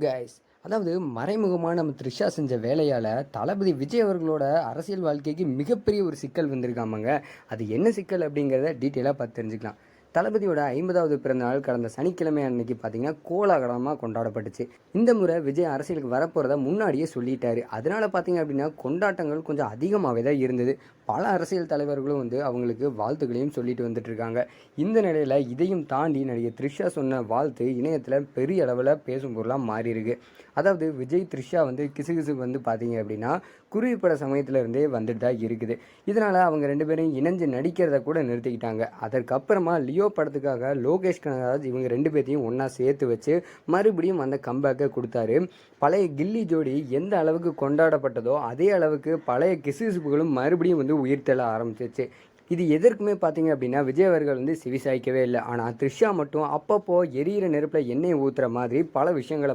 Guys. அதாவது மறைமுகமா நம்ம த்ரிஷா செஞ்ச வேலையால தளபதி விஜய் அவர்களோட அரசியல் வாழ்க்கைக்கு மிகப்பெரிய ஒரு சிக்கல் வந்திருக்காமங்க. அது என்ன சிக்கல் அப்படிங்கிறத டீட்டெயிலாக பார்த்து தெரிஞ்சுக்கலாம். தளபதியோட 50வது பிறந்த நாள் கடந்த சனிக்கிழமை அன்னைக்கு பார்த்தீங்கன்னா கோலாகலமாக கொண்டாடப்பட்டுச்சு. இந்த முறை விஜய் அரசியலுக்கு வரப்போகிறத முன்னாடியே சொல்லிட்டாரு. அதனால பார்த்தீங்க அப்படின்னா கொண்டாட்டங்கள் கொஞ்சம் அதிகமாகவே தான் இருந்தது. பல அரசியல் தலைவர்களும் அவங்களுக்கு வாழ்த்துக்களையும் சொல்லிட்டு வந்துட்டு இருக்காங்க. இந்த நிலையில் இதையும் தாண்டி நடிகை த்ரிஷா சொன்ன வாழ்த்து இணையத்தில் பெரிய அளவில் பேசும் பொருளாக மாறி இருக்கு. அதாவது விஜய் த்ரிஷா கிசுகிசு பார்த்தீங்க அப்படின்னா குருவிப்பட சமயத்துல இருந்தே வந்துட்டு தான் இருக்குது. இதனால் அவங்க ரெண்டு பேரும் இணைஞ்சு நடிக்கிறத கூட நிறுத்திக்கிட்டாங்க. அதற்கப்புறமா லியோ படத்துக்காக லோகேஷ் கனகராஜ் இவங்க ரெண்டு பேர்த்தையும் ஒன்றா சேர்த்து வச்சு மறுபடியும் அந்த கம்பேக்கை கொடுத்தாரு. பழைய கில்லி ஜோடி எந்த அளவுக்கு கொண்டாடப்பட்டதோ அதே அளவுக்கு பழைய கிசுகிசுப்புகளும் மறுபடியும் உயிர்த்தெழ ஆரம்பிச்சிச்சு. இது எதற்குமே பார்த்தீங்க அப்படின்னா விஜய் அவர்கள் செவிசாய்க்கவே இல்லை. ஆனால் த்ரிஷா மட்டும் அப்பப்போ எரியிற நெருப்பில் எண்ணெய் ஊற்றுற மாதிரி பல விஷயங்களை